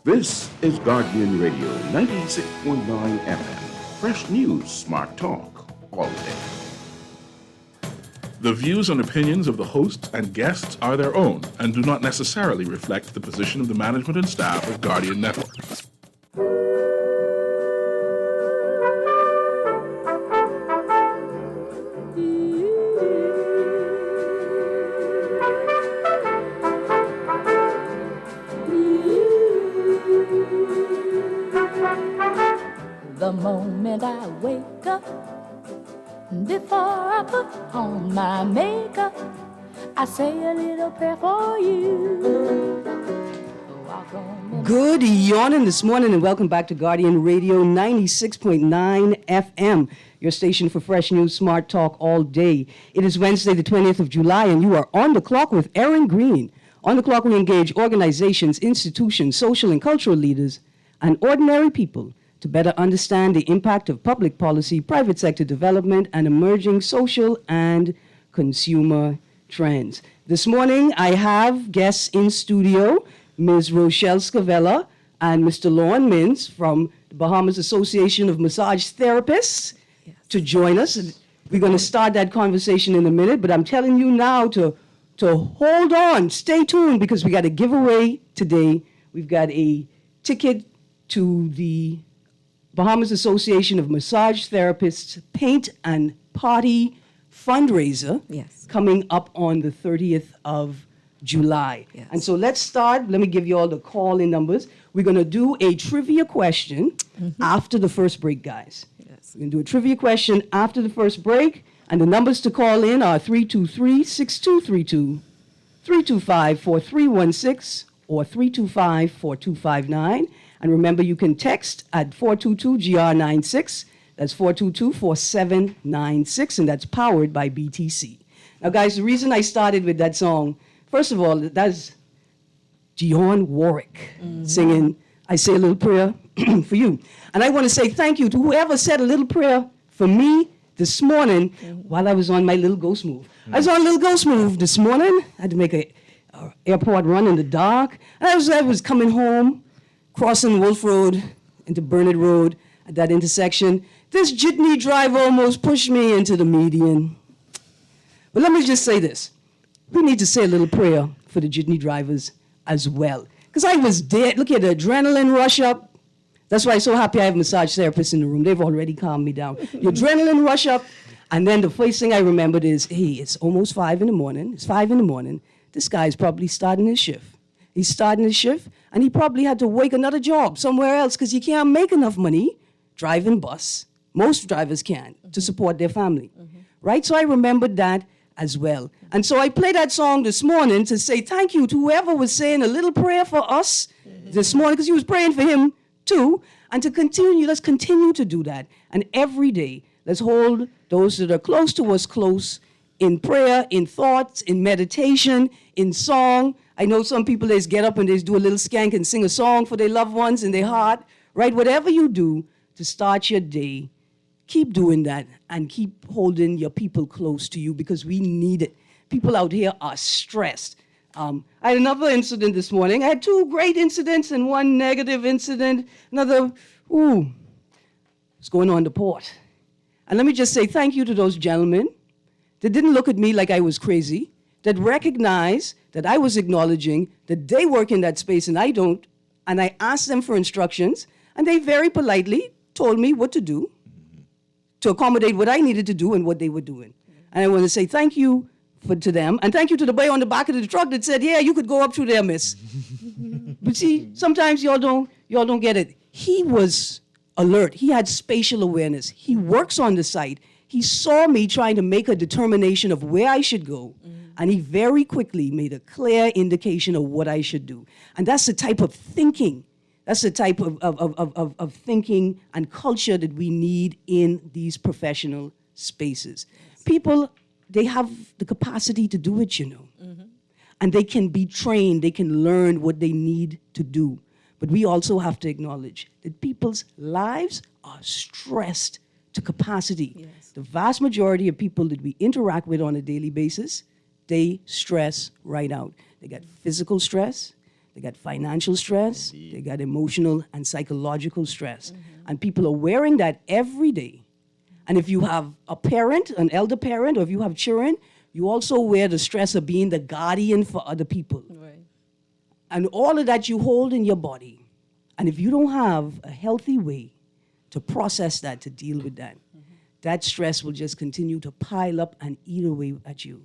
This is Guardian Radio 96.9 FM. Fresh news, smart talk, all day. The views and opinions of the hosts and guests are their own and do not necessarily reflect the position of the management and staff of Guardian Network. The moment I wake up, before I put on my makeup, I say a little prayer for you. Good yawning this morning and welcome back to Guardian Radio 96.9 FM, your station for fresh news, smart talk all day. It is Wednesday, the 20th of July, and you are on the clock with Erin Greene. On the clock, we engage organizations, institutions, social and cultural leaders, and ordinary people to better understand the impact of public policy, private sector development, and emerging social and consumer trends. This morning, I have guests in studio, Ms. Rochelle Scavella and Mr. Lorne Mintz from the Bahamas Association of Massage Therapists to join us. We're going to start that conversation in a minute, but I'm telling you now to hold on, stay tuned, because we got a giveaway today. We've got a ticket to the Bahamas Association of Massage Therapists Paint and Party fundraiser coming up on the 30th of July. Yes. And so let's start. Let me give you all the call-in numbers. We're going to do a trivia question after the first break, guys. Yes. We're going to do a trivia question after the first break, and the numbers to call in are 323-6232, 325-4316, or 325-4259. And remember, you can text at 422-GR96. That's 422-4796, and that's powered by BTC. Now, guys, the reason I started with that song, first of all, that's Dionne Warwick singing I Say a Little Prayer for You. And I want to say thank you to whoever said a little prayer for me this morning while I was on my little ghost move. I was on a little ghost move this morning. I had to make an airport run in the dark. And I was coming home, crossing Wolf Road into Burnett Road at that intersection. This jitney driver almost pushed me into the median. But let me just say this. We need to say a little prayer for the jitney drivers as well. Because I was dead. Look at the adrenaline rush up. That's why I'm so happy I have massage therapists in the room. They've already calmed me down. The adrenaline rush up. And then the first thing I remembered is, hey, it's almost 5 in the morning. It's 5 in the morning. This guy's probably starting his shift. He's starting his shift, and he probably had to work another job somewhere else because you can't make enough money driving bus. Most drivers can to support their family, right? So I remembered that as well. And so I played that song this morning to say thank you to whoever was saying a little prayer for us this morning, because he was praying for him too. And to continue, let's continue to do that. And every day, let's hold those that are close to us close in prayer, in thoughts, in meditation, in song. I know some people, they just get up and they just do a little skank and sing a song for their loved ones in their heart, right? Whatever you do to start your day, keep doing that and keep holding your people close to you, because we need it. People out here are stressed. I had another incident this morning. I had 2 great incidents and 1 negative incident. Another, what's going on in the port? And let me just say thank you to those gentlemen that didn't look at me like I was crazy, that recognized that I was acknowledging that they work in that space and I don't, and I asked them for instructions, and they very politely told me what to do to accommodate what I needed to do and what they were doing. And I want to say thank you to them, and thank you to the boy on the back of the truck that said, yeah, you could go up through there, miss. But see, sometimes y'all don't get it. He was alert. He had spatial awareness. He works on the site. He saw me trying to make a determination of where I should go, and he very quickly made a clear indication of what I should do. And that's the type of thinking, that's the type of thinking and culture that we need in these professional spaces. People, they have the capacity to do it, and they can be trained, they can learn what they need to do. But we also have to acknowledge that people's lives are stressed to capacity. Yes. The vast majority of people that we interact with on a daily basis, they stress right out. They got physical stress, They got financial stress. They got emotional and psychological stress. And people are wearing that every day. And if you have a parent, an elder parent, or if you have children, you also wear the stress of being the guardian for other people. Right. And all of that you hold in your body. And if you don't have a healthy way to process that, to deal with that, that stress will just continue to pile up and eat away at you.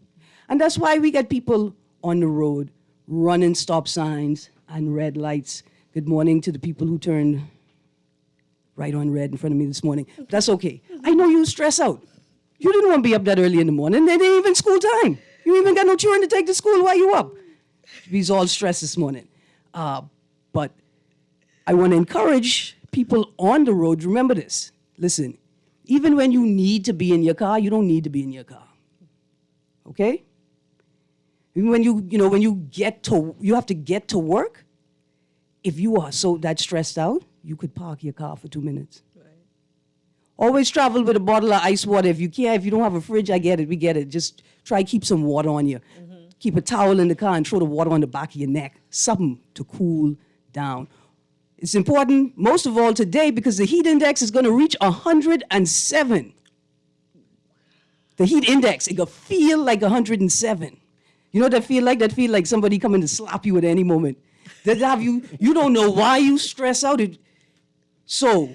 And that's why we get people on the road running stop signs and red lights. Good morning to the people who turned right on red in front of me this morning. That's okay. I know you stress out. You didn't want to be up that early in the morning. It ain't even school time. You even got no children to take to school while you up. We's all stressed this morning. But I want to encourage people on the road. Remember this. Listen, even when you need to be in your car, you don't need to be in your car. Okay? Even when you have to get to work, if you are so that stressed out, you could park your car for 2 minutes. Right. Always travel with a bottle of ice water. If you can't, if you don't have a fridge, I get it, we get it. Just try to keep some water on you. Keep a towel in the car and throw the water on the back of your neck. Something to cool down. It's important, most of all today, because the heat index is going to reach 107. The heat index, it could feel like 107. You know what that feel like? That feel like somebody coming to slap you at any moment. That have you don't know why you stress out. So,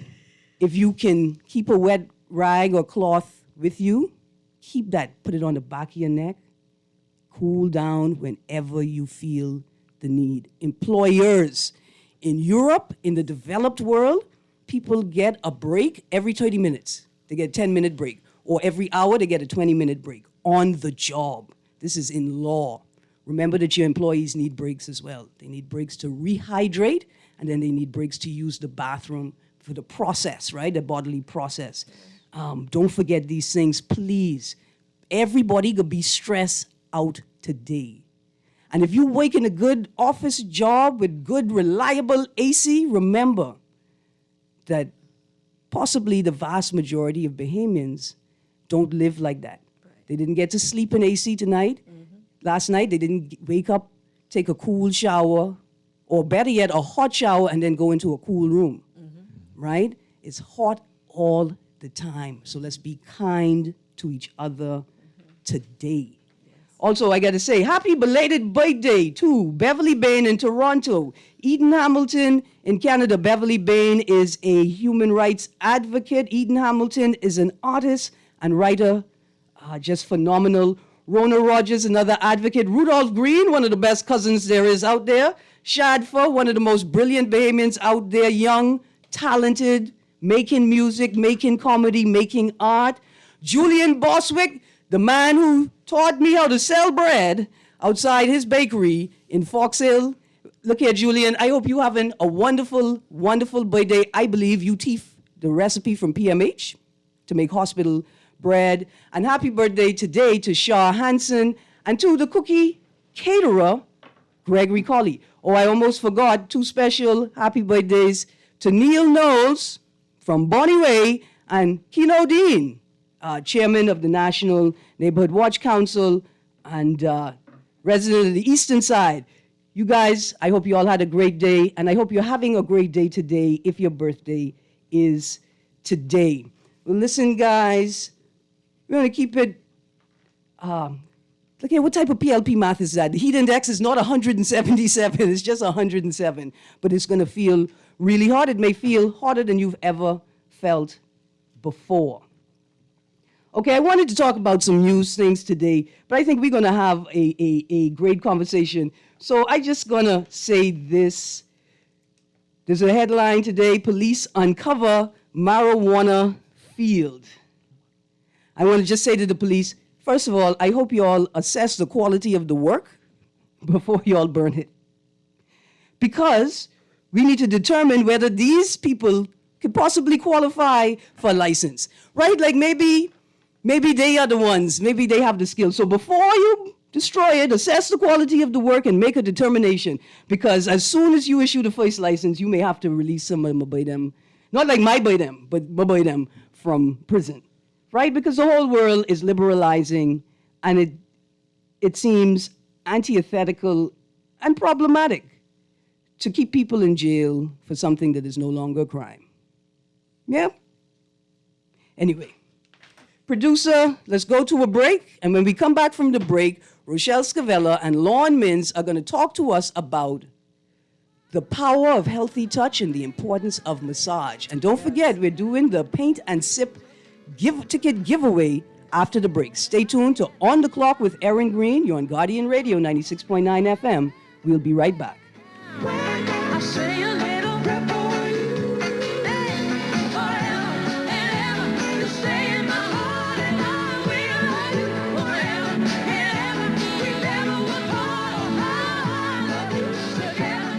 if you can keep a wet rag or cloth with you, keep that, put it on the back of your neck. Cool down whenever you feel the need. Employers, in Europe, in the developed world, people get a break every 30 minutes. They get a 10-minute break. Or every hour, they get a 20-minute break on the job. This is in law. Remember that your employees need breaks as well. They need breaks to rehydrate, and then they need breaks to use the bathroom for the process, right? The bodily process. Don't forget these things, please. Everybody could be stressed out today. And if you work in a good office job with good, reliable AC, remember that possibly the vast majority of Bahamians don't live like that. Right. They didn't get to sleep in AC tonight. Last night, they didn't wake up, take a cool shower, or better yet, a hot shower, and then go into a cool room, right? It's hot all the time. So let's be kind to each other today. Also, I got to say, happy belated birthday to Beverly Bain in Toronto. Eden Hamilton in Canada. Beverly Bain is a human rights advocate. Eden Hamilton is an artist and writer, just phenomenal. Rona Rogers, another advocate. Rudolph Greene, one of the best cousins there is out there. Shadfa, one of the most brilliant Bahamians out there, young, talented, making music, making comedy, making art. Julian Boswick, the man who taught me how to sell bread outside his bakery in Fox Hill. Look here, Julian, I hope you're having a wonderful, wonderful birthday. I believe you teach the recipe from PMH to make hospital bread. And happy birthday today to Shah Hansen and to the cookie caterer, Gregory Colley. Oh, I almost forgot, 2 special happy birthdays to Neil Knowles from Bonnie Way and Keno Dean, chairman of the National Neighborhood Watch Council and resident of the Eastern Side. You guys, I hope you all had a great day, and I hope you're having a great day today if your birthday is today. Well, listen, guys, we're going to keep it, look at what type of PLP math is that? The heat index is not 177, it's just 107, but it's going to feel really hot. It may feel hotter than you've ever felt before. Okay, I wanted to talk about some news things today, but I think we're going to have a great conversation. So I just going to say this. There's a headline today, police uncover marijuana field. I want to just say to the police, first of all, I hope you all assess the quality of the work before you all burn it. Because we need to determine whether these people could possibly qualify for a license, right? Like maybe they are the ones, maybe they have the skills. So before you destroy it, assess the quality of the work and make a determination. Because as soon as you issue the first license, you may have to release some of them by them, not like my by them, but by them from prison, right? Because the whole world is liberalizing and it seems antithetical and problematic to keep people in jail for something that is no longer a crime. Yeah? Anyway, producer, let's go to a break. And when we come back from the break, Rochelle Scavella and Lorne Mintz are going to talk to us about the power of healthy touch and the importance of massage. And don't forget, we're doing the Paint and Sip ticket giveaway after the break. Stay tuned to On the Clock with Erin Greene. You're on Guardian Radio 96.9 FM. We'll be right back. I say a little prayer for you, forever and ever. You stay in my heart and I will forever and ever. We never will part. I love you together.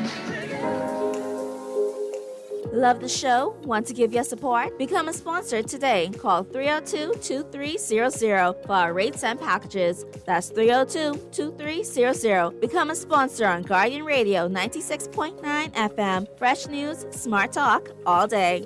Love the show? Want to give your support? Become a sponsor today. Call 302-2300 for our rates and packages. That's 302-2300. Become a sponsor on Guardian Radio 96.9 FM. Fresh news, smart talk, all day.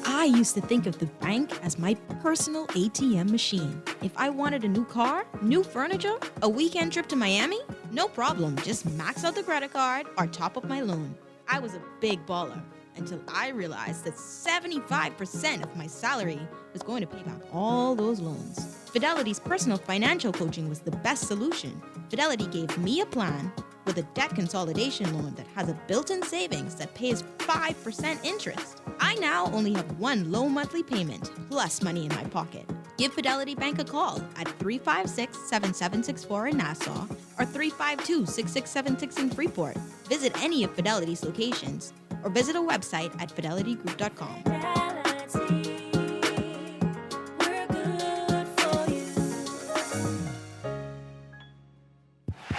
I used to think of the bank as my personal ATM machine. If I wanted a new car, new furniture, a weekend trip to Miami, no problem. Just max out the credit card or top up my loan. I was a big baller until I realized that 75% of my salary was going to pay back all those loans. Fidelity's personal financial coaching was the best solution. Fidelity gave me a plan with a debt consolidation loan that has a built-in savings that pays 5% interest. I now only have one low monthly payment, plus money in my pocket. Give Fidelity Bank a call at 356-7764 in Nassau or 352-6676 in Freeport. Visit any of Fidelity's locations or visit a website at fidelitygroup.com.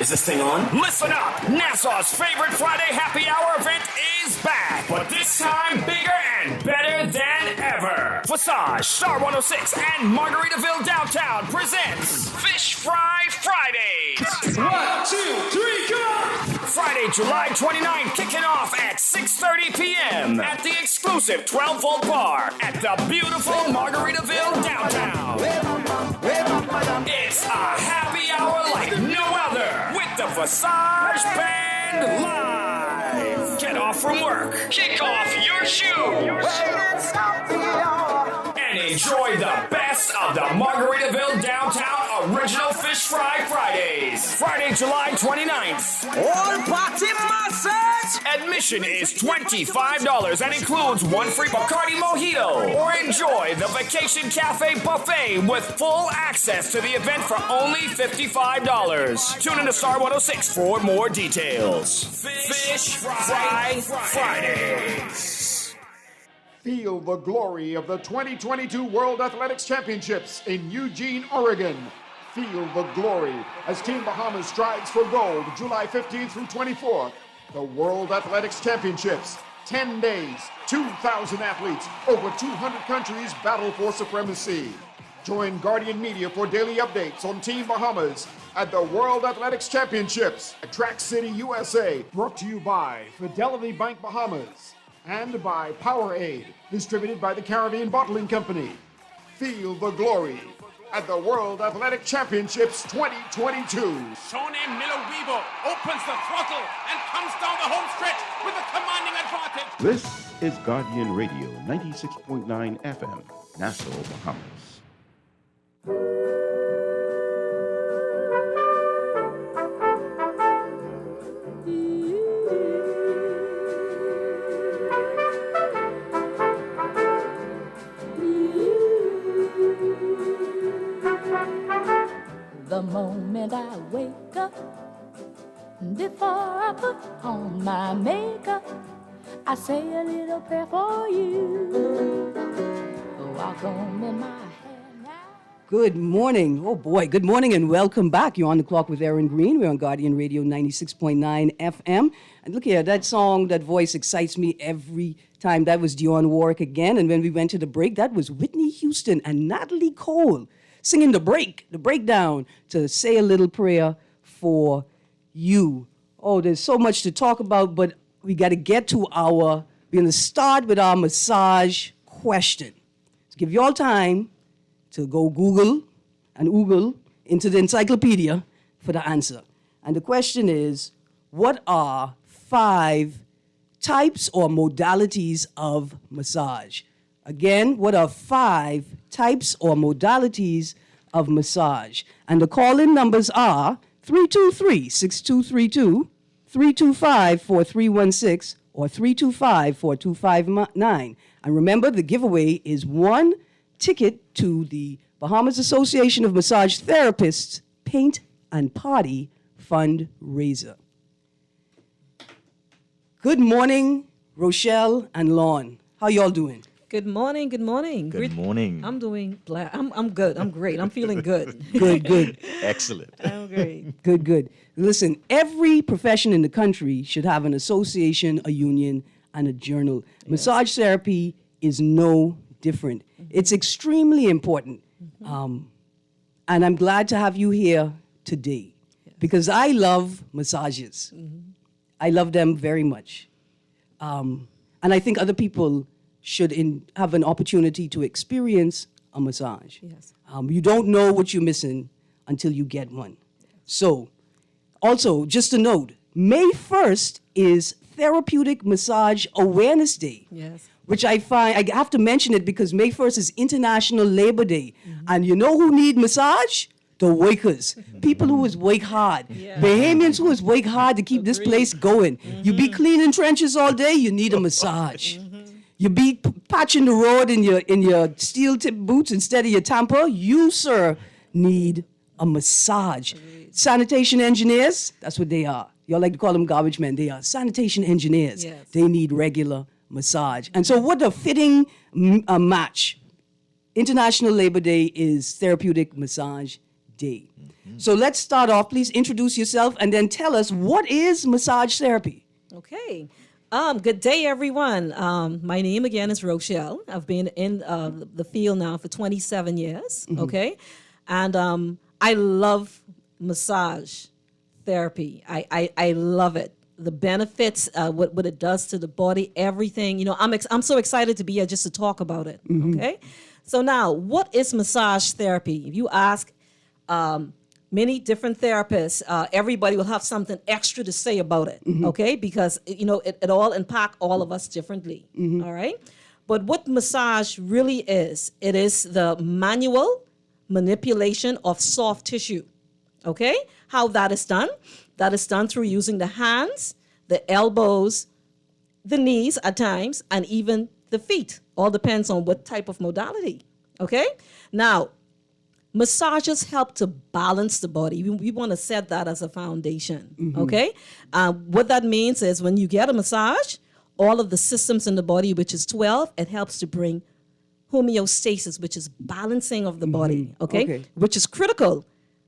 Is this thing on? Listen up! Nassau's favorite Friday happy hour event is back, but this time bigger and better than ever. Visage, Star 106, and Margaritaville Downtown presents Fish Fry Fridays. 1, 2, 3, go! Friday, July 29th, kicking off at 6:30 p.m. at the exclusive 12-volt bar at the beautiful Margaritaville Downtown. It's a happy hour like no other with the Visage Band live. Get off from work, kick off your shoes, and enjoy the best of the Margaritaville Downtown Original Fish Fry Fridays. Friday, July 29th. All party massage! Admission is $25 and includes one free Bacardi Mojito. Or enjoy the Vacation Cafe Buffet with full access to the event for only $55. Tune in to Star 106 for more details. Fish Fry Fridays. Feel the glory of the 2022 World Athletics Championships in Eugene, Oregon. Feel the glory as Team Bahamas strives for gold July 15th through 24th. The World Athletics Championships. 10 days, 2,000 athletes, over 200 countries battle for supremacy. Join Guardian Media for daily updates on Team Bahamas at the World Athletics Championships at Track City, USA. Brought to you by Fidelity Bank Bahamas and by Powerade, distributed by the Caribbean Bottling Company. Feel the glory at the World Athletic Championships 2022. Shone Milowibo opens the throttle and comes down the home stretch with a commanding advantage. This is Guardian Radio 96.9 FM, Nassau, Bahamas. The moment I wake up, before I put on my makeup, I say a little prayer for you. Walk home in my hair now. Good morning. Oh boy, good morning and welcome back. You're on the clock with Erin Greene. We're on Guardian Radio 96.9 FM. And look here, that song, that voice excites me every time. That was Dionne Warwick again. And when we went to the break, that was Whitney Houston and Natalie Cole singing the breakdown to Say a Little Prayer for You. Oh, there's so much to talk about, but we got to get to our We're going to start with our massage question. So give you all time to go Google into the encyclopedia for the answer. And the question is, what are 5 types or modalities of massage? Again, what are 5 types or modalities of massage? And the call-in numbers are 323-6232, 325-4316, or 325-4259. And remember, the giveaway is 1 ticket to the Bahamas Association of Massage Therapists Paint and Party fundraiser. Good morning, Rochelle and Lon. How y'all doing? Good morning. Good morning. Good morning. I'm doing I'm good. I'm great. I'm feeling good. Good. Excellent. I'm great. Good. Listen, every profession in the country should have an association, a union, and a journal. Yes. Massage therapy is no different. Mm-hmm. It's extremely important. Mm-hmm. And I'm glad to have you here today because I love massages. Mm-hmm. I love them very much. And I think other people should have an opportunity to experience a massage. Yes. You don't know what you're missing until you get one. Yes. So, also, just a note, May 1st is Therapeutic Massage Awareness Day. Yes. Which I have to mention it because May 1st is International Labor Day. Mm-hmm. And you know who need massage? The workers. People who work hard. Yeah. Bahamians who work hard to keep this place going. Mm-hmm. You be cleaning trenches all day, you need a massage. Mm-hmm. You be patching the road in your steel tip boots instead of your tamper, you, sir, need a massage. Sanitation engineers, that's what they are. Y'all like to call them garbage men. They are sanitation engineers. Yes. They need regular massage. And so what a fitting match. International Labor Day is Therapeutic Massage Day. Mm-hmm. So let's start off. Please introduce yourself and then tell us, what is massage therapy? Okay. Good day, everyone. My name again is Rochelle. I've been in the field now for 27 years. Mm-hmm. Okay. And I love massage therapy. I love it. The benefits, what it does to the body, everything. You know, I'm so excited to be here just to talk about it. Mm-hmm. Okay. So now, what is massage therapy? If you ask many different therapists, everybody will have something extra to say about it, mm-hmm. okay? Because, you know, it all impact all of us differently, mm-hmm. all right? But what massage really is, it is the manual manipulation of soft tissue, okay? How that is done? That is done through using the hands, the elbows, the knees at times, and even the feet. All depends on what type of modality, okay? Now, massages help to balance the body. We want to set that as a foundation, mm-hmm. okay? What that means is when you get a massage, all of the systems in the body, which is 12, it helps to bring homeostasis, which is balancing of the body, mm-hmm. okay? Which is critical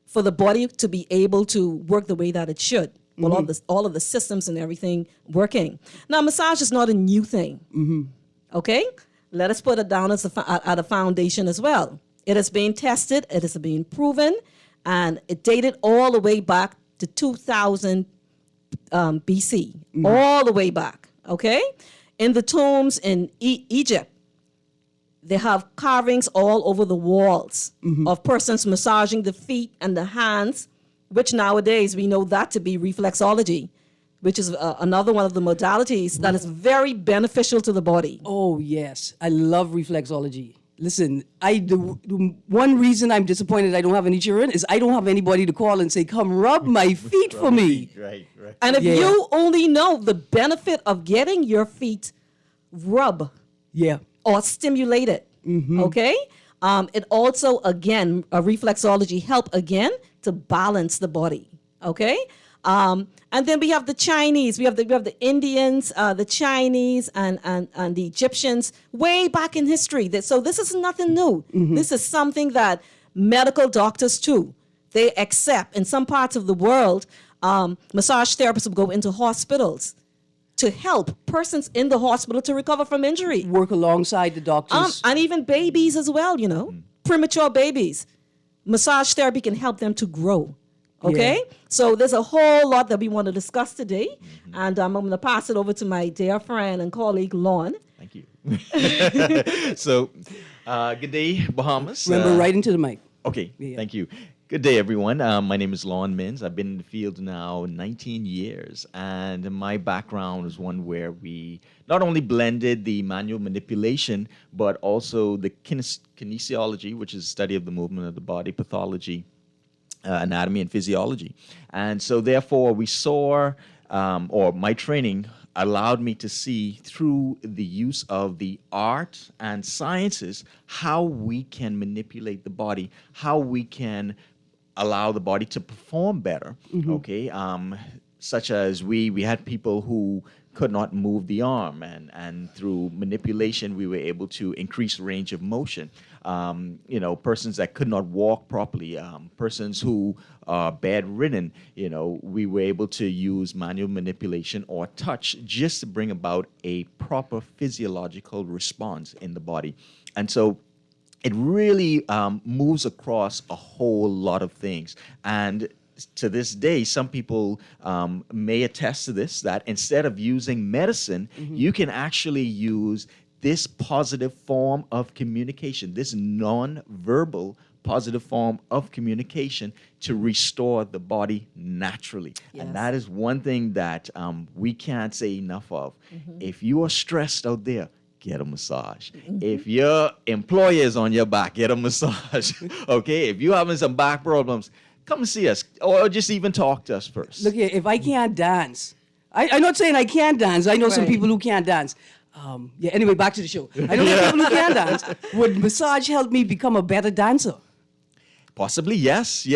for the body to be able to work the way that it should. Mm-hmm. All of the systems and everything working. Now, massage is not a new thing, mm-hmm. okay? Let us put it down as at a foundation as well. It has been tested, it has been proven, and it dated all the way back to 2000 BC, all the way back, okay? In the tombs in Egypt, they have carvings all over the walls of persons massaging the feet and the hands, which nowadays we know that to be reflexology, which is another one of the modalities that is very beneficial to the body. Oh, yes. I love reflexology. Listen, the one reason I'm disappointed I don't have any children is I don't have anybody to call and say, come rub my feet for me. Right. And if you only know the benefit of getting your feet rub or stimulated, okay? It also, again, reflexology help, again, to balance the body, okay? And then we have the Chinese, we have the Indians, the Chinese, and the Egyptians way back in history. So this is nothing new. Mm-hmm. This is something that medical doctors too, they accept. In some parts of the world, massage therapists will go into hospitals to help persons in the hospital to recover from injury. Work alongside the doctors. And even babies as well, you know, premature babies. Massage therapy can help them to grow. Okay? So there's a whole lot that we want to discuss today. And I'm going to pass it over to my dear friend and colleague, Lon. Thank you. So, good day, Bahamas. Remember, right into the mic. Okay, Yeah. thank you. Good day, everyone. My name is Lon Mins. I've been in the field now 19 years, and my background is one where we not only blended the manual manipulation, but also the kinesiology, which is the study of the movement of the body, pathology, anatomy, and physiology. And so, therefore, we saw, or my training allowed me to see through the use of the art and sciences how we can manipulate the body, how we can allow the body to perform better. Okay, such as we had people who could not move the arm, and through manipulation we were able to increase range of motion. Persons that could not walk properly, persons who are bedridden, we were able to use manual manipulation or touch just to bring about a proper physiological response in the body. And so it really moves across a whole lot of things. And to this day, some people may attest to this, that instead of using medicine, you can actually use this positive form of communication, this non-verbal positive form of communication to restore the body naturally. And that is one thing that we can't say enough of. If you are stressed out there, get a massage. If your employer is on your back, get a massage. Okay? If you're having some back problems, come and see us, or just even talk to us first. Look here, if I can't dance, I'm not saying I can't dance. I know some people who can't dance. Anyway, back to the show. I know some people who can't dance. Would massage help me become a better dancer? Possibly, yes.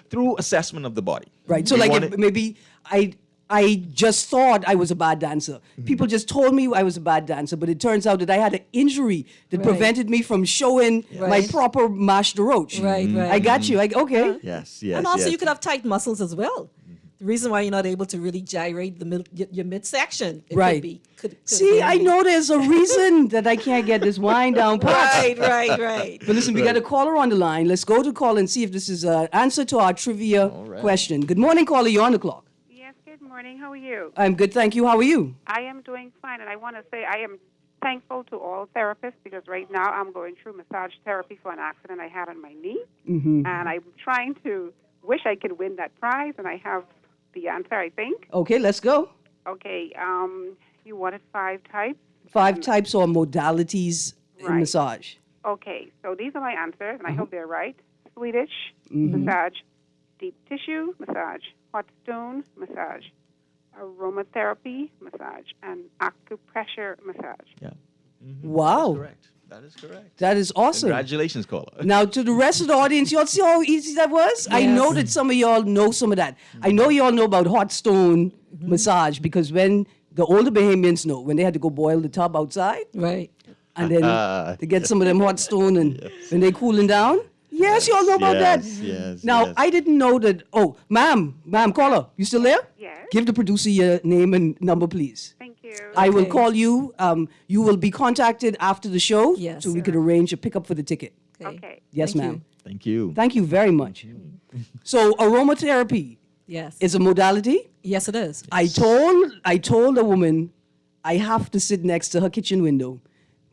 Through assessment of the body. Right. So, if maybe I just thought I was a bad dancer. People just told me I was a bad dancer, but it turns out that I had an injury that prevented me from showing my proper mash de roche. Right. I got you. Okay. Yes. And also, you could have tight muscles as well. The reason why you're not able to really gyrate your midsection. Right. Could See, I know there's a reason that I can't get this wine down pat. Right. But listen, we got a caller on the line. Let's go to call and see if this is an answer to our trivia question. Good morning, caller. You're on the clock. Yes, good morning. How are you? I'm good, thank you. How are you? I am doing fine, and I want to say I am thankful to all therapists because right now I'm going through massage therapy for an accident I had on my knee, and I'm trying to wish I could win that prize, and I have the answer, I think. Okay, let's go. Okay, you wanted 5 types? 5 types or modalities in massage. Okay, so these are my answers, and I hope they're right. Swedish massage, deep tissue massage, hot stone massage, aromatherapy massage, and acupressure massage. Yeah. Wow. Correct. That is correct. That is awesome. Congratulations, caller. Now, to the rest of the audience, y'all see how easy that was? I know that some of y'all know some of that. I know y'all know about hot stone massage because when the older Bahamians know, when they had to go boil the tub outside. Right. And then to get some of them hot stone and when they cooling down. Yes, y'all know about that. Yes. Now, I didn't know that. Oh, ma'am, caller, you still there? Yes. Give the producer your name and number, please. Thank you. I will call you. You will be contacted after the show, Yes. so we could arrange a pickup for the ticket. Okay. Yes, Thank ma'am. you. Thank you. Thank you very much. So, aromatherapy Yes. is a modality. Yes, it is. I told a woman I have to sit next to her kitchen window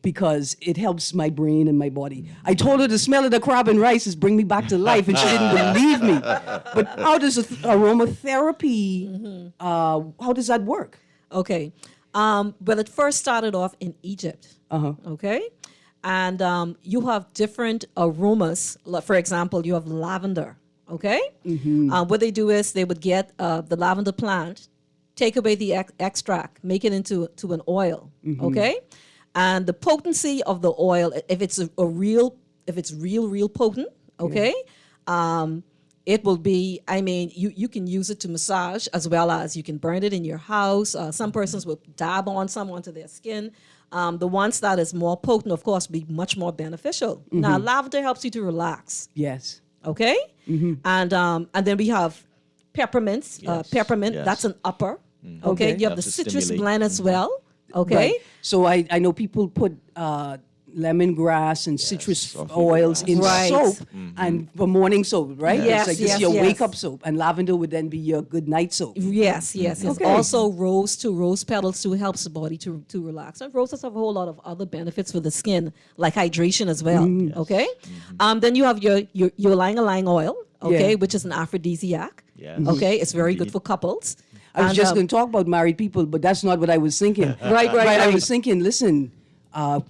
because it helps my brain and my body. I told her the smell of the crab and rice is bring me back to life, and she didn't believe me. But how does aromatherapy, how does that work? Okay. Well, it first started off in Egypt. Okay. And you have different aromas. Like, for example, you have lavender. Okay. What they do is they would get the lavender plant, take away the extract, make it into an oil. Okay. And the potency of the oil, if it's real potent, okay, it will be, you can use it to massage as well as you can burn it in your house. Some persons will dab on some onto their skin. The ones that is more potent, of course, be much more beneficial. Now, lavender helps you to relax. Yes. Okay? And then we have peppermints. Peppermint, that's an upper. Okay? You have the citrus blend as well. Okay. Right. So I know people put lemongrass and citrus coffee oils grass. in Right. soap and for morning soap, right? Yes, It's like this is yes, your yes. wake up soap, and lavender would then be your good night soap. Yes, yes. It's Okay. also rose petals too helps the body to relax. And roses have a whole lot of other benefits for the skin, like hydration as well. Okay. Then you have your ylang ylang oil, okay, Yeah. which is an aphrodisiac. Yes. Okay, it's very good Indeed. for couples. I was And, just going to talk about married people, but that's not what I was thinking. Right. I was thinking, listen,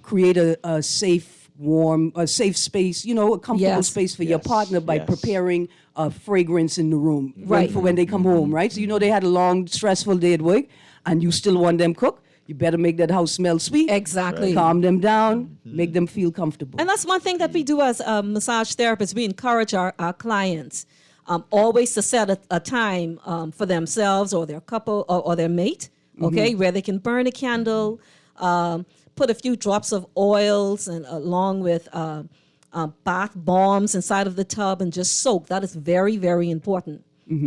create a safe, warm, a safe space, a comfortable Yes. space for your Yes. partner by Yes. preparing a fragrance in the room Right. for when they come home, right? So, they had a long, stressful day at work and you still want them cook. You better make that house smell sweet. Exactly. Calm them down, make them feel comfortable. And that's one thing that we do as massage therapists. We encourage our clients always to set a time for themselves or their couple or their mate, okay, where they can burn a candle, put a few drops of oils and along with bath bombs inside of the tub and just soak. That is very, very important,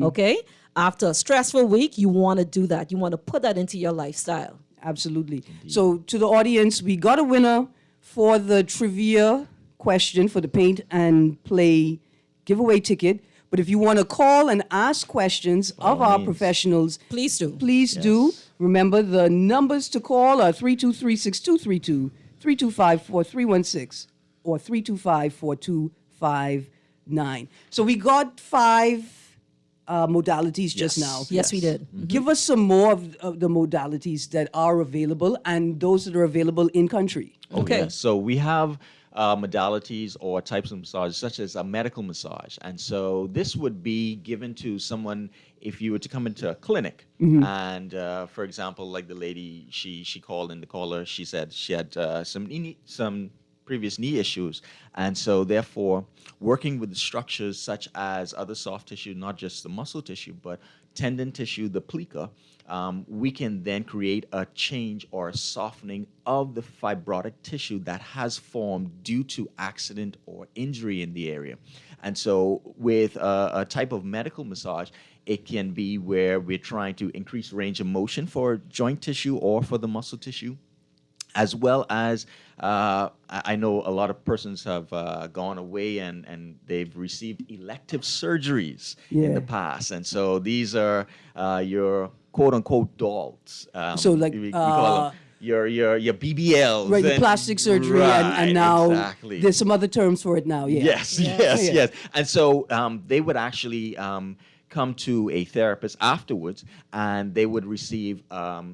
okay? After a stressful week, you want to do that. You want to put that into your lifestyle. Absolutely. So to the audience, we got a winner for the trivia question for the paint and play giveaway ticket. But if you want to call and ask questions of our professionals, Please do. please do. Remember, the numbers to call are 323-6232, 325-4316, or 325-4259. So we got 5 modalities just now. Yes, we did. Give us some more of the modalities that are available and those that are available in country. Okay. Yes. So we have modalities or types of massage, such as a medical massage. And so this would be given to someone if you were to come into a clinic. And for example, like the lady, she called in the caller, she said she had some previous knee issues. And so therefore, working with the structures such as other soft tissue, not just the muscle tissue, but tendon tissue, the plica, we can then create a change or a softening of the fibrotic tissue that has formed due to accident or injury in the area. And so with a type of medical massage, it can be where we're trying to increase range of motion for joint tissue or for the muscle tissue, as well as I know a lot of persons have gone away and they've received elective surgeries in the past. And so these are your quote-unquote dolls. So like, we call them your BBLs. Right, the and- plastic surgery, right, and now exactly. there's some other terms for it now. Yeah. Yes. And so they would actually come to a therapist afterwards, and they would receive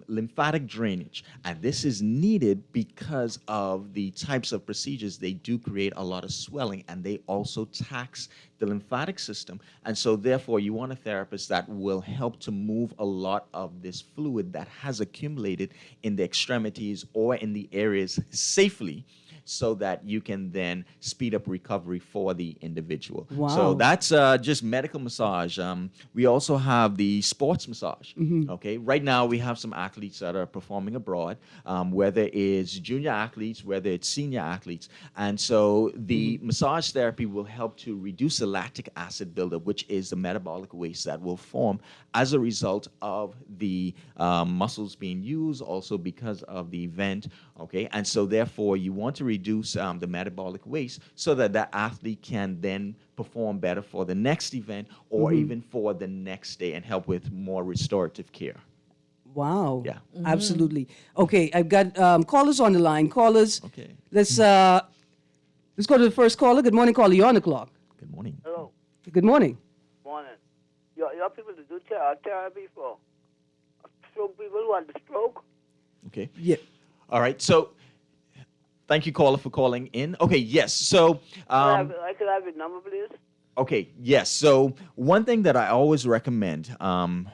lymphatic drainage. And this is needed because of the types of procedures. They do create a lot of swelling, and they also tax the lymphatic system. And so therefore, you want a therapist that will help to move a lot of this fluid that has accumulated in the extremities or in the areas safely, so that you can then speed up recovery for the individual. Wow. So that's just medical massage. We also have the sports massage. Okay, right now we have some athletes that are performing abroad, whether it's junior athletes, whether it's senior athletes. And so the massage therapy will help to reduce the lactic acid buildup, which is the metabolic waste that will form as a result of the muscles being used, also because of the event. Okay, and so therefore you want to reduce the metabolic waste so that that athlete can then perform better for the next event or even for the next day and help with more restorative care. Wow. Yeah. Absolutely. Okay, I've got callers on the line. Callers. Okay. Let's go to the first caller. Good morning, caller. You're on the clock. Good morning. Hello. Good morning. Morning. Your people to do therapy for stroke people who had the stroke? Okay. Yeah. All right. So thank you, caller, for calling in. Okay. Yes. So. I could have your number, please? Okay, yes. So one thing that I always recommend,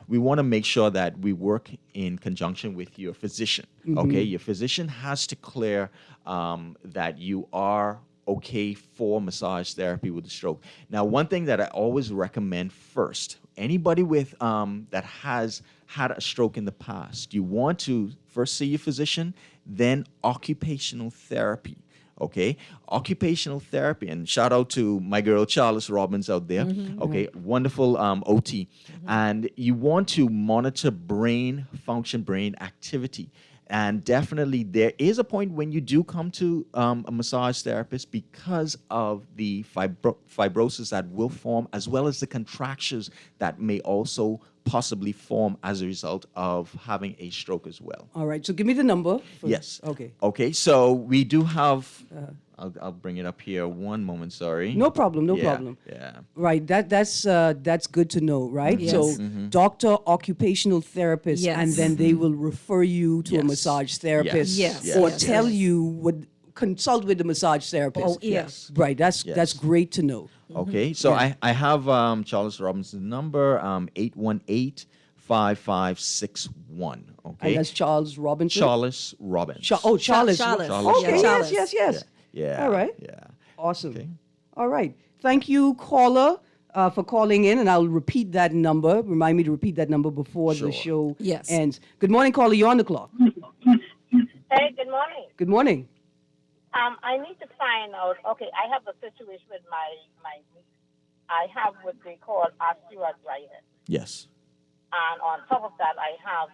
we want to make sure that we work in conjunction with your physician. Okay, your physician has to clear that you are okay for massage therapy with a stroke. Now, one thing that I always recommend first, anybody with that has had a stroke in the past, you want to first see your physician, then occupational therapy. Okay, occupational therapy, and shout out to my girl Charles Robbins out there. Okay, wonderful OT, and you want to monitor brain function, brain activity, And definitely there is a point when you do come to a massage therapist because of the fibrosis that will form, as well as the contractures that may also possibly form as a result of having a stroke as well. All right, so give me the number. Yes. Okay. Okay, so we do have, I'll bring it up here. One moment, sorry. No problem, no Yeah, problem. Yeah. Right, that's good to know, right? Yes. So, doctor, occupational therapist, Yes. and then they will refer you to a Yes. massage therapist, Yes. or Yes. tell you consult with the massage therapist. Oh, yes. Right, that's Yes. great to know. Okay, so Yeah. I have Charles Robinson's number, 818-5561. And Okay. that's Charles Robinson. Charles Robbins. Charles. Charles. Okay, Charles. yes. Yeah. All right. Yeah. Awesome. Okay. All right. Thank you, caller, for calling in, and I'll repeat that number. Remind me to repeat that number before Sure. the show Yes. ends. Good morning, caller. You're on the clock. Hey, good morning. Good morning. I need to find out. Okay, I have a situation with my niece. I have what they call osteoarthritis, Yes. and on top of that, I have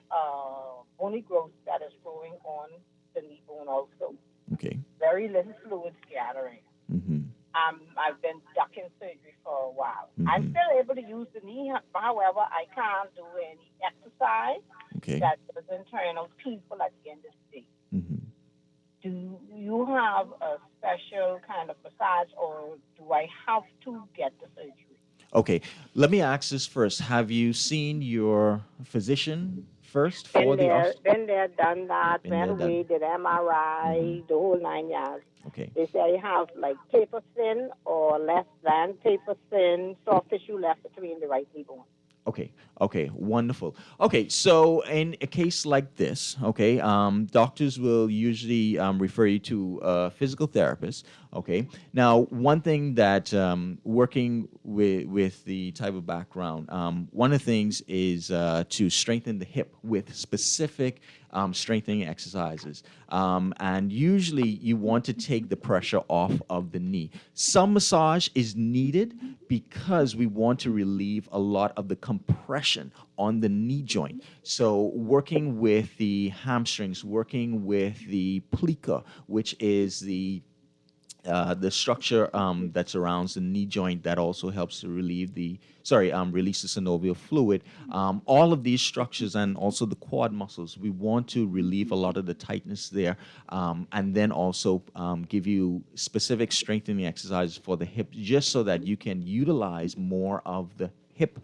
bony growth that is growing on the knee bone also. Okay. Very little fluid scattering. Mm-hmm. I've been ducking surgery for a while. Mhm. I'm still able to use the knee, however, I can't do any exercise Okay. that doesn't turn out painful at the end of the day. Mm-hmm. Do you have a special kind of massage, or do I have to get the surgery? Okay. Let me ask this first. Have you seen your physician first for the Been there, done that, Been went there, away, did MRI, the whole 9 yards. Okay. They say I have like paper thin or less than paper thin soft tissue left between the right knee bone. Okay. Okay. Wonderful. Okay. So in a case like this, okay, doctors will usually refer you to a physical therapist. Okay. Now, one thing that working with the type of background, one of the things is to strengthen the hip with specific strengthening exercises. And usually you want to take the pressure off of the knee. Some massage is needed because we want to relieve a lot of the compression on the knee joint. So working with the hamstrings, working with the plica, which is the structure that surrounds the knee joint that also helps to relieve release the synovial fluid. All of these structures and also the quad muscles, we want to relieve a lot of the tightness there, and then also give you specific strengthening exercises for the hip, just so that you can utilize more of the hip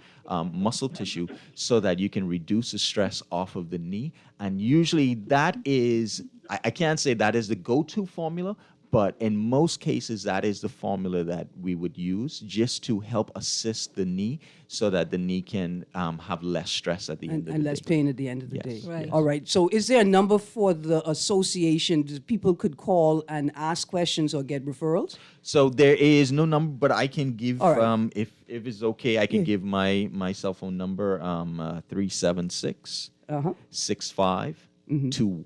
muscle tissue so that you can reduce the stress off of the knee. And usually that is, I can't say that is the go-to formula, but in most cases, that is the formula that we would use just to help assist the knee so that the knee can have less stress at the end of the day. And less pain at the end of the Yes. day. Right. All right. So is there a number for the association that people could call and ask questions or get referrals? So there is no number, but I can give, All right. if it's okay, I can give my cell phone number, 376 6521.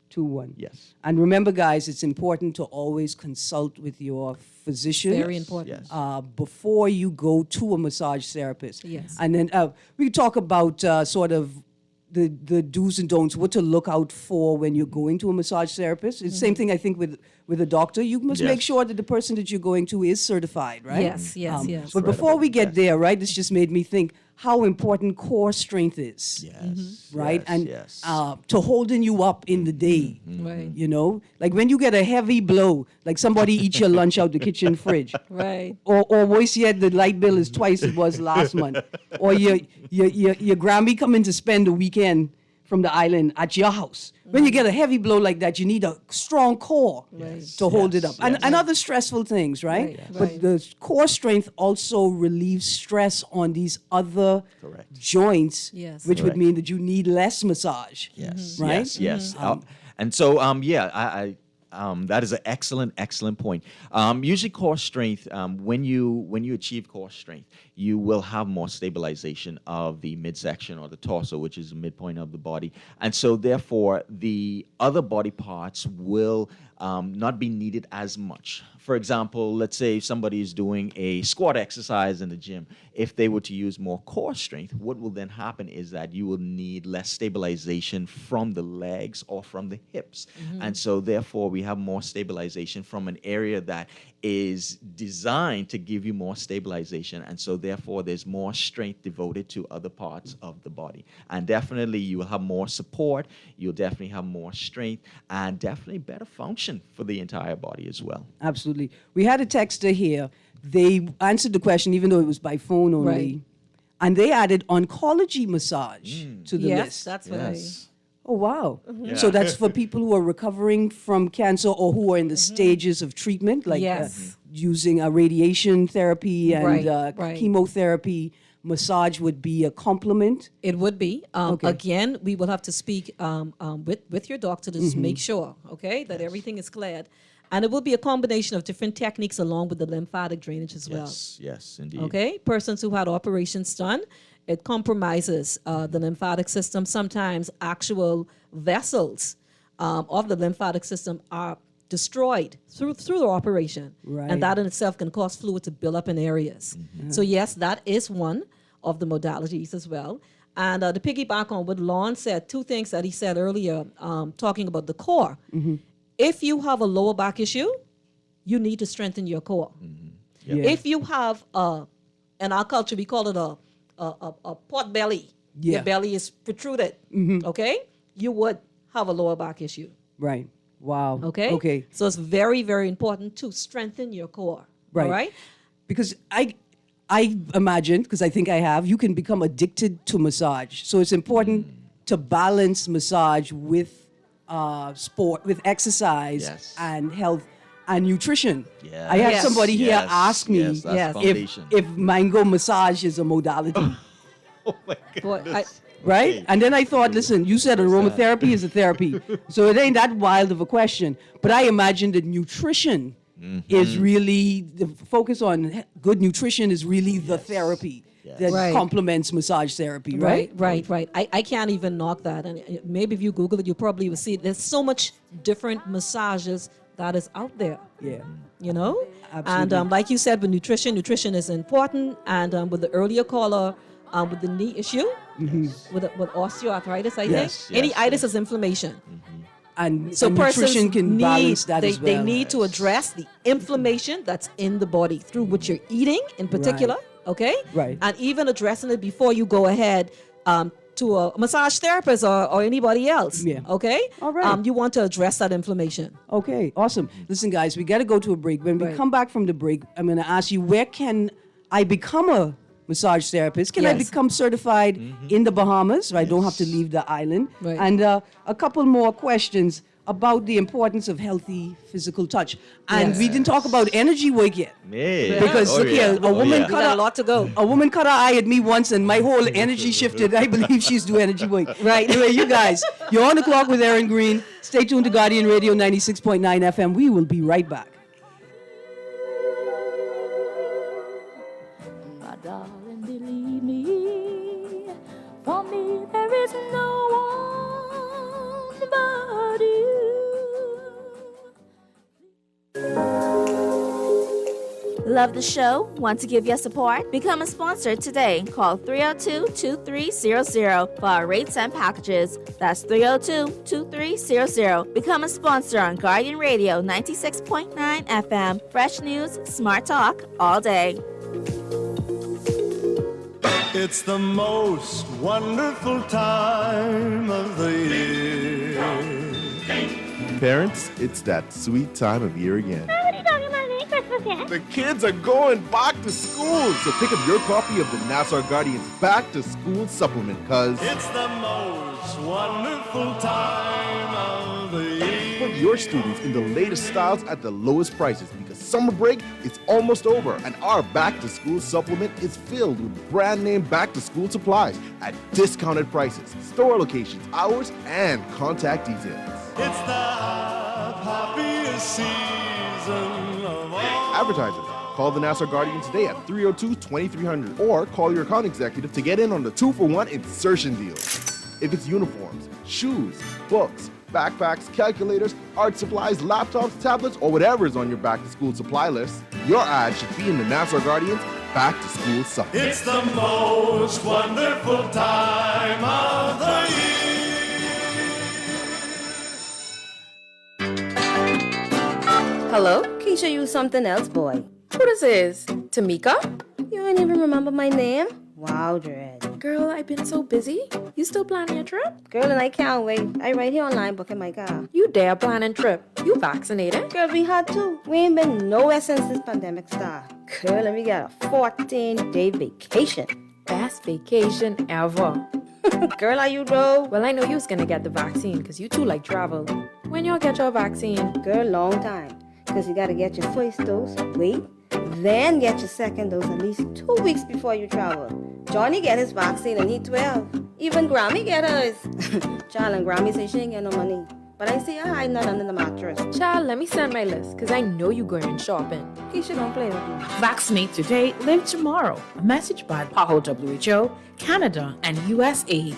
2-1. Yes. And remember, guys, it's important to always consult with your physician. Very important. Yes. Before you go to a massage therapist. Yes. And then we talk about sort of the do's and don'ts, what to look out for when you're going to a massage therapist. It's the same thing, I think, with a doctor. You must make Yes. sure that the person that you're going to is certified, right? Yes, yes, yes. But before we get there, right, this just made me think how important core strength is. Yes. Right? Yes, And yes. to holding you up in the day. Right. You know, like when you get a heavy blow, like somebody eats your lunch out the kitchen fridge, Right. or worse yet, the light bill is twice it was last month, or your Grammy coming to spend the weekend from the island at your house. When you get a heavy blow like that, you need a strong core to hold it up, and other stressful things, right? Right, yes. But the core strength also relieves stress on these other joints, Yes. which would Correct. mean that you need less massage. Yes. Right? Yes. Yes. And so, I that is an excellent point. Usually, core strength. When you achieve core strength, you will have more stabilization of the midsection or the torso, which is the midpoint of the body, and so therefore the other body parts will not be needed as much. For example, let's say somebody is doing a squat exercise in the gym. If they were to use more core strength, what will then happen is that you will need less stabilization from the legs or from the hips. And so therefore we have more stabilization from an area that is designed to give you more stabilization. And so therefore there's more strength devoted to other parts of the body. And definitely you will have more support, you'll definitely have more strength, and definitely better function for the entire body as well. Absolutely. We had a texter here. They answered the question, even though it was by phone only. Right. And they added oncology massage to the Yes, list. that's what Oh, wow. Yeah. So that's for people who are recovering from cancer or who are in the stages of treatment, like Yes. using radiation therapy and Right. chemotherapy. Massage would be a complement. It would be. Okay. Again, we will have to speak with your doctor to just make sure, okay, that everything is cleared. And it will be a combination of different techniques along with the lymphatic drainage as well. Yes, indeed. Okay, persons who had operations done, it compromises the lymphatic system. Sometimes actual vessels of the lymphatic system are destroyed through the operation. Right. And that in itself can cause fluid to build up in areas. So yes, that is one of the modalities as well. And to piggyback on what Lon said, two things that he said earlier, talking about the core. If you have a lower back issue, you need to strengthen your core. Yeah. If you have, in our culture, we call it a pot belly. Yeah. Your belly is protruded, okay? You would have a lower back issue, Right. Wow. okay? Okay. So it's very, very important to strengthen your core, Right. all right? Because I imagine, because I think I have, you can become addicted to massage. So it's important to balance massage with sport, with exercise Yes. and health and nutrition. Yes. I had Yes. somebody here Yes. ask me Yes, that's Yes. foundation. if mango massage is a modality, Oh my Boy, goodness. right? Okay. And then I thought, listen, you said aromatherapy is a therapy, so it ain't that wild of a question. But I imagine that nutrition is really the focus on good nutrition is really the therapy that Right. complements massage therapy, right? Right. I can't even knock that. And maybe if you Google it, you probably will see there's so much different massages that is out there. Yeah. You know? Absolutely. And like you said, with nutrition is important. And with the earlier caller, with the knee issue, with osteoarthritis, I Yes, think. Any yes, itis yes. is inflammation. And, So and persons nutrition can need, balance that they, as well. they need to address the inflammation that's in the body through what you're eating in particular, okay? Right. And even addressing it before you go ahead to a massage therapist or anybody else, Yeah. okay? All right. You want to address that inflammation. Okay, awesome. Listen, guys, we got to go to a break. When we Right. come back from the break, I'm going to ask you, where can I become a massage therapist? Can I Yes. become certified in the Bahamas? So I don't have to leave the island. Right. And a couple more questions about the importance of healthy physical touch. And we didn't talk about energy work yet. Yeah. Because Oh, look here, yeah. a woman yeah. We got a lot to go. A woman cut her eye at me once, and my whole energy shifted. I believe she's doing energy work. Right. Anyway, you guys, you're on the clock with Erin Greene. Stay tuned to Guardian Radio 96.9 FM. We will be right back. My darling, believe me, for me there is no one but you. Love the show? Want to give your support? Become a sponsor today. Call 302-2300 for our rates and packages. That's 302-2300. Become a sponsor on Guardian Radio 96.9 FM. Fresh news, smart talk, all day. It's the most wonderful time of the year. Parents, it's that sweet time of year again. What are you talking about? It ain't Christmas yet. The kids are going back to school, so pick up your copy of the Nassau Guardian's Back to School Supplement, cause It's the most wonderful time of the year. put your students in the latest styles at the lowest prices, because summer break is almost over, and our Back to School Supplement is filled with brand name back to school supplies at discounted prices, store locations, hours, and contact details. It's the happiest season of all. Advertisers, call the Nassau Guardian today at 302-2300 or call your account executive to get in on the 2-for-1 insertion deal. If it's uniforms, shoes, books, backpacks, calculators, art supplies, laptops, tablets, or whatever is on your back-to-school supply list, your ad should be in the Nassau Guardian's Back to School Supplement. It's the most wonderful time of the year. Hello? Keisha use something else, boy. Who this is? Tamika? You ain't even remember my name? Wow, Dread. Girl, I've been so busy. You still planning your trip? Girl, and I can't wait. I right here online booking my car. You dare planning trip? You vaccinated? Girl, we had to. We ain't been nowhere since this pandemic started. Girl, and we got a 14-day vacation. Best vacation ever. Girl, are you though? Well, I know you was gonna get the vaccine because you too like travel. When y'all get your vaccine? Girl, long time. Because you gotta get your first dose, wait, then get your second dose at least 2 weeks before you travel. Johnny get his vaccine and he 12. Even Grammy get hers. Child, and Grammy say she ain't get no money. But I see her hiding that under the mattress. Child, let me send my list, because I know you going shopping. Keisha don't play with you. Vaccinate today, live tomorrow. A message by PAHO WHO, Canada, and USAID.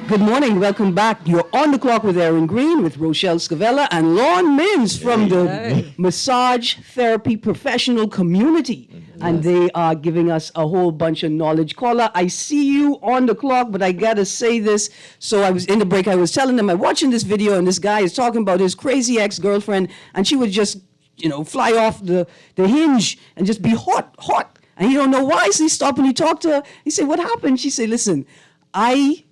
Good morning, welcome back. You're on the clock with Erin Greene, with Rochelle Scavella, and Lon Mins from the massage therapy professional community. And they are giving us a whole bunch of knowledge. Caller, I see you on the clock, but I gotta say this. So I was in the break, I was telling them I'm watching this video, and this guy is talking about his crazy ex-girlfriend, and she would just, fly off the hinge and just be hot. And he don't know why, so he stopped and he talked to her. He said, what happened? She said, listen, I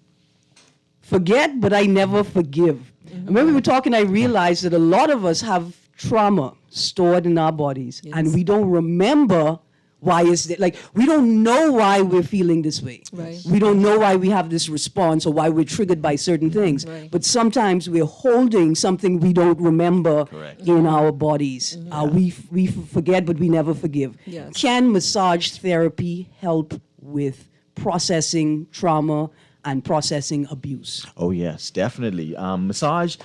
forget, but I never forgive. And when we were talking, I realized that a lot of us have trauma stored in our bodies, and we don't remember why is it like we don't know why we're feeling this way. Right. We don't know why we have this response or why we're triggered by certain things. Right. But sometimes we're holding something we don't remember in our bodies. We forget, but we never forgive. Yes. Can massage therapy help with processing trauma and processing abuse? Oh, yes, definitely. Massage,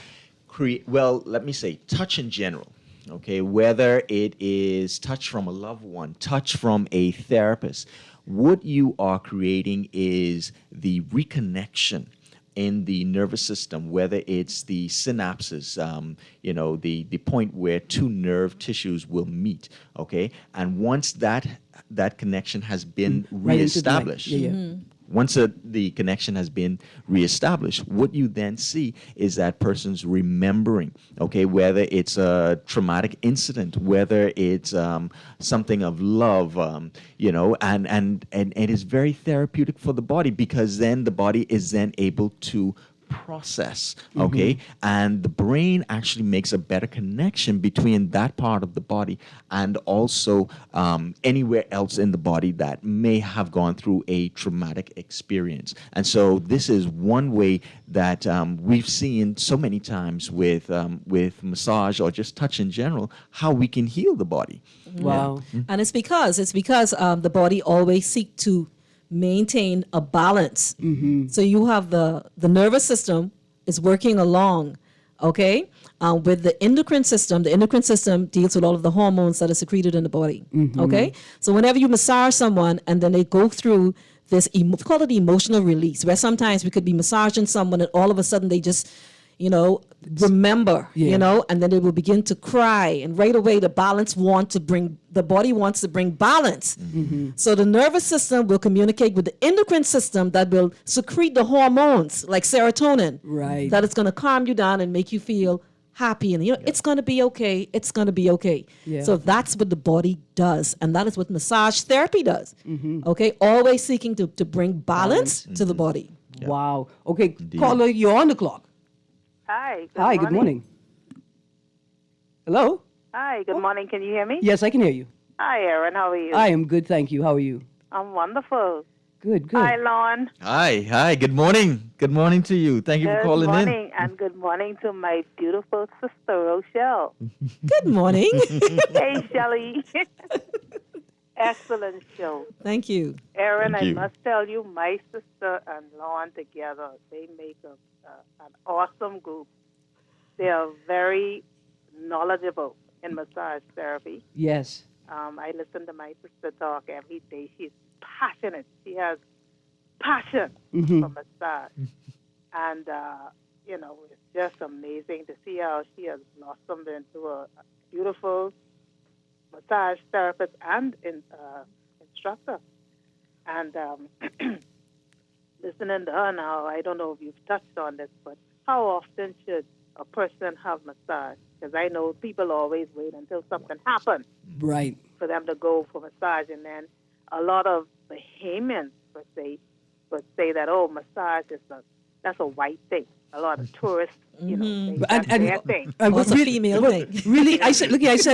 let me say, touch in general. Okay, whether it is touch from a loved one, touch from a therapist, what you are creating is the reconnection in the nervous system, whether it's the synapses, the point where two nerve tissues will meet. Okay, and once that connection has been reestablished. Once the connection has been reestablished, what you then see is that person's remembering, okay, whether it's a traumatic incident, whether it's something of love, and it is very therapeutic for the body, because then the body is then able to process, okay? And the brain actually makes a better connection between that part of the body and also anywhere else in the body that may have gone through a traumatic experience. And so this is one way that we've seen so many times with massage or just touch in general, how we can heal the body. Wow. Yeah. And it's because the body always seeks to maintain a balance. So you have the nervous system is working along, okay, with the endocrine system. The endocrine system deals with all of the hormones that are secreted in the body, okay? So whenever you massage someone and then they go through this, we call it emotional release, where sometimes we could be massaging someone and all of a sudden they just, remember, and then they will begin to cry, and right away the body wants to bring balance. So the nervous system will communicate with the endocrine system that will secrete the hormones like serotonin. Right. That is going to calm you down and make you feel happy, and it's going to be okay. It's going to be okay. Yeah. So that's what the body does, and that is what massage therapy does. Okay, always seeking to bring balance to the body. Wow. Okay, caller, you're on the clock. Hi. Good morning. Hello? Hi, good morning. Can you hear me? Yes, I can hear you. Hi, Erin. How are you? I am good, thank you. How are you? I'm wonderful. Good. Hi, Lon. Hi. Good morning. Good morning to you. Thank you for calling Good morning, and good morning to my beautiful sister, Rochelle. Good morning. Hey, Shelley. Excellent show. Thank you. Erin, Thank you. I must tell you, my sister and Lon together, they make an awesome group. They are very knowledgeable in massage therapy. Yes. I listen to my sister talk every day. She's passionate. She has passion for massage. And, it's just amazing to see how she has blossomed into a beautiful massage therapist and instructor. And listening to her now, I don't know if you've touched on this, but how often should a person have massage? Because I know people always wait until something happens Right. for them to go for massage. And then a lot of Bahamians, per se, would say that, massage that's a white thing. A lot of tourists, that's their thing. What's a female thing? Really, I said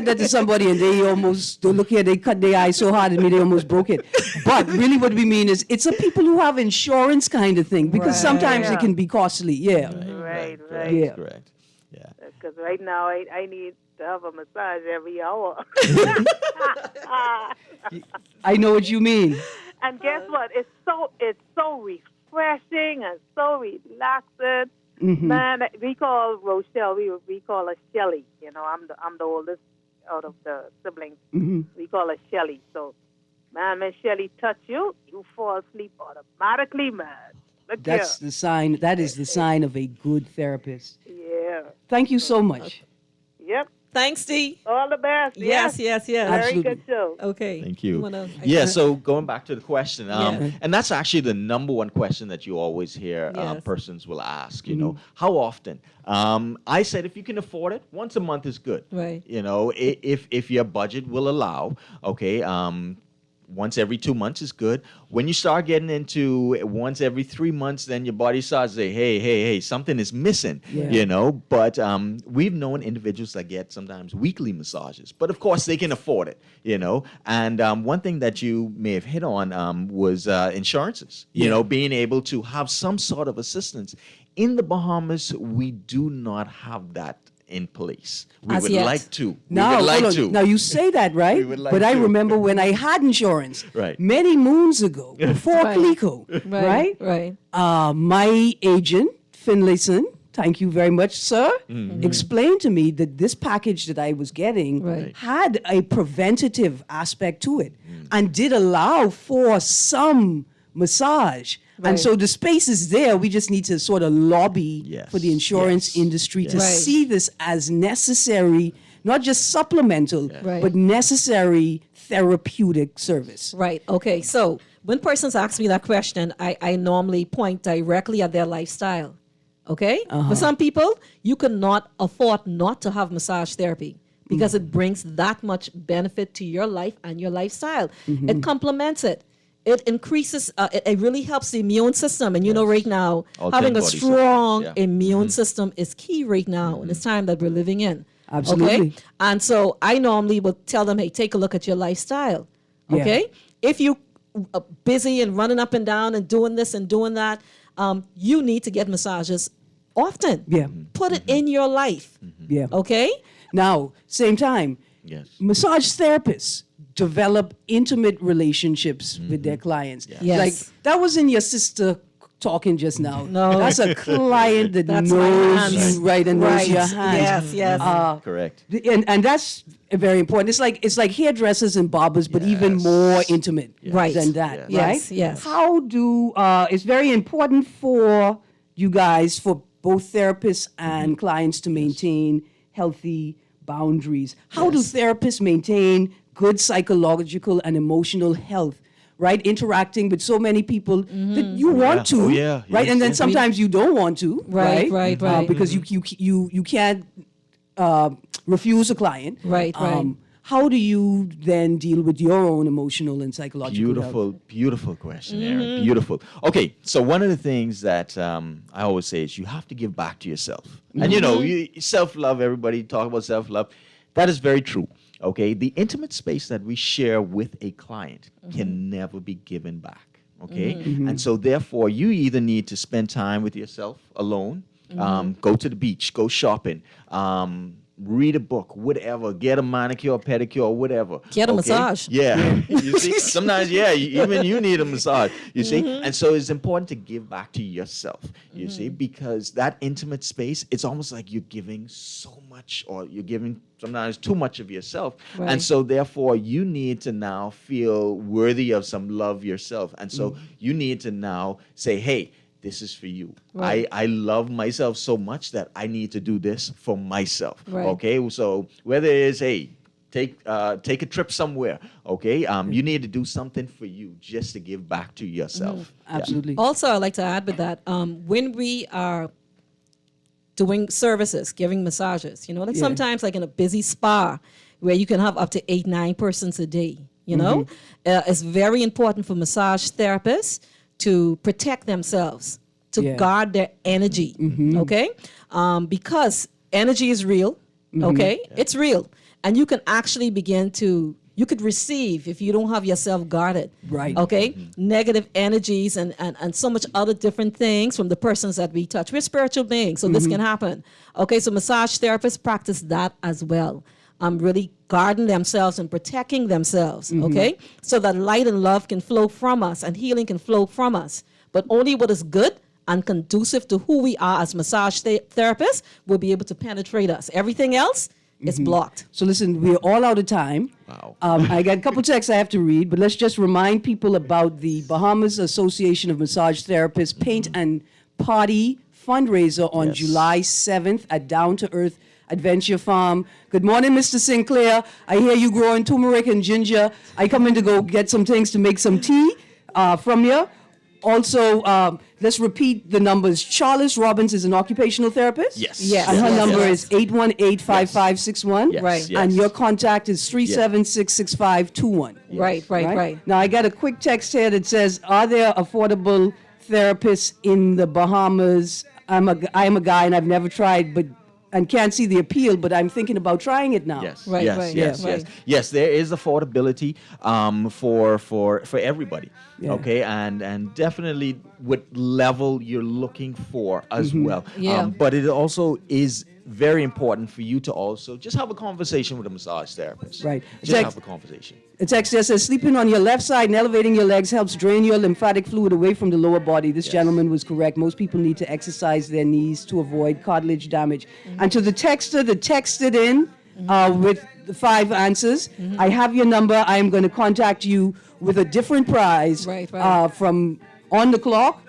that to somebody, and they cut their eyes so hard at me, they almost broke it. But really, what we mean is, it's a people who have insurance kind of thing, because sometimes it can be costly. Yeah. Right. Yeah. Correct. Because right now I need to have a massage every hour. I know what you mean. And guess what? It's so refreshing and so relaxing. Man, we call Rochelle. We call her Shelly. I'm the oldest out of the siblings. We call her Shelly. So, man, when Shelly touch you, you fall asleep automatically, man. That's the sign. That is the sign of a good therapist. Yeah. Thank you so much. Yep. Thanks, Dee. All the best. Yes. Very Absolutely. good show. Okay. Thank you. So going back to the question, and that's actually the number one question that you always hear persons will ask, how often? I said if you can afford it, once a month is good. Right. If your budget will allow, okay, once every 2 months is good. When you start getting into once every 3 months, then your body starts to say, hey, something is missing, But we've known individuals that get sometimes weekly massages. But, of course, they can afford it, And one thing that you may have hit on was insurances, being able to have some sort of assistance. In the Bahamas, we do not have that in place. We would like to. Now you say that, right? But I remember when I had insurance, many moons ago, before Clico, right? Right. My agent, Finlayson, thank you very much, sir, explained to me that this package that I was getting had a preventative aspect to it and did allow for some massage. Right. And so the space is there. We just need to sort of lobby for the insurance industry to see this as necessary, not just supplemental, but necessary therapeutic service. Right. Okay. So when persons ask me that question, I normally point directly at their lifestyle. Okay? For some people, you cannot afford not to have massage therapy because it brings that much benefit to your life and your lifestyle. It complements it. It increases, it really helps the immune system. And right now, having a strong immune system is key right now in this time that we're living in. Absolutely. Okay? And so I normally would tell them, hey, take a look at your lifestyle. Okay? If you are busy and running up and down and doing this and doing that, you need to get massages often. Yeah. Put it in your life. Yeah. Okay? Now, same time, massage therapists develop intimate relationships with their clients. Yes. Like, that wasn't your sister talking just now. No. That's a client that That's knows my hands. you and knows your hands. Yes. Correct. And that's very important. It's like hairdressers and barbers, but even more intimate than that, right? Yes. How do, it's very important for you guys, for both therapists and clients to maintain healthy boundaries. How do therapists maintain good psychological and emotional health, right? Interacting with so many people that you want to, right? And then sometimes you don't want to, right? Because you can't refuse a client. Right. How do you then deal with your own emotional and psychological health? Beautiful question, Erin. Beautiful. Okay, so one of the things that I always say is you have to give back to yourself. And you self-love, everybody talk about self-love. That is very true. Okay, the intimate space that we share with a client can never be given back. Okay. And so therefore you either need to spend time with yourself alone, go to the beach, go shopping, read a book, whatever, get a manicure, pedicure, whatever. Get a massage. Yeah. You see, sometimes, even you need a massage, you see. And so it's important to give back to yourself, you see, because that intimate space, it's almost like you're giving so much, or you're giving sometimes too much of yourself. Right. And so therefore you need to now feel worthy of some love yourself. And so you need to now say, hey, this is for you. Right. I love myself so much that I need to do this for myself. Right. Okay, so whether it's, hey, take a trip somewhere, okay, you need to do something for you just to give back to yourself. Absolutely. Also, I'd like to add with that, when we are doing services, giving massages, like sometimes like in a busy spa where you can have up to 8-9 persons a day, it's very important for massage therapists to protect themselves, to guard their energy, okay? Because energy is real, okay? It's real. And you can actually you could receive, if you don't have yourself guarded, right? Okay? Negative energies and so much other different things from the persons that we touch. We're spiritual beings, so this can happen. Okay, so massage therapists practice that as well. Really guarding themselves and protecting themselves, okay? So that light and love can flow from us and healing can flow from us. But only what is good and conducive to who we are as massage therapists will be able to penetrate us. Everything else is blocked. So listen, we're all out of time. Wow. I got a couple texts I have to read, but let's just remind people about the Bahamas Association of Massage Therapists Paint and Party fundraiser on July 7th at Down to Earth Adventure Farm. Good morning, Mr. Sinclair. I hear you growing turmeric and ginger. I come in to go get some things to make some tea from you. Also, let's repeat the numbers. Charles Robbins is an occupational therapist. Yes. And her number is 818-5561. Yes. Right. Yes. And your contact is 376-6521. Right. Now, I got a quick text here that says, are there affordable therapists in the Bahamas? I am a guy and I've never tried, and can't see the appeal, but I'm thinking about trying it now. Yes. Right, Yes. right, Yes. right. Yes. Yes. There is affordability for everybody. Yeah. Okay, and definitely what level you're looking for as well. Yeah. But it also is very important for you to also just have a conversation with a massage therapist. Right. Just have a conversation. A text here says, sleeping on your left side and elevating your legs helps drain your lymphatic fluid away from the lower body. This gentleman was correct. Most people need to exercise their knees to avoid cartilage damage. And to the texter that texted in with the 5 answers, I have your number. I am going to contact you with a different prize from On the Clock.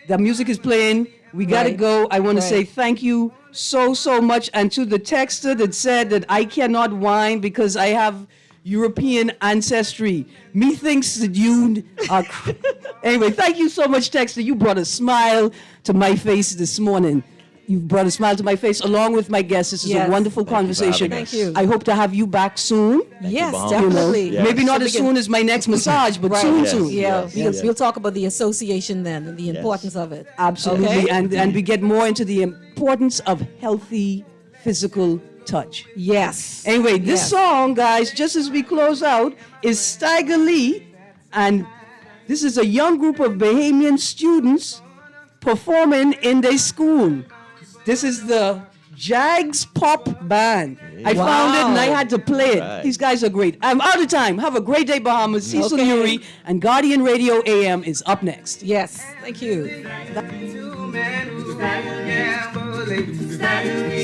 The music is playing. We got to go. I want to say thank you so much. And to the texter that said that I cannot whine because I have European ancestry. Methinks that you are... Anyway, thank you so much, texter. You brought a smile to my face this morning. You've brought a smile to my face along with my guests. This is a wonderful conversation. Thank you. I hope to have you back soon. Yes, Bahama. definitely. Yes. Maybe not as soon as my next massage, but soon. Yeah, Yes. because Yes. we'll talk about the association then and the importance of it. Absolutely. Okay? And we get more into the importance of healthy physical touch. Yes. Anyway, this song, guys, just as we close out, is Stagger Lee. And this is a young group of Bahamian students performing in their school. This is the Jags Pop Band. I found it and I had to play it. Right. These guys are great. I'm out of time. Have a great day, Bahamas. Cecil Uri and Guardian Radio AM is up next. Yes. Thank you.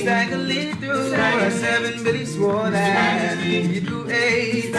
Staggerly through 7 Billy swore that he threw 8.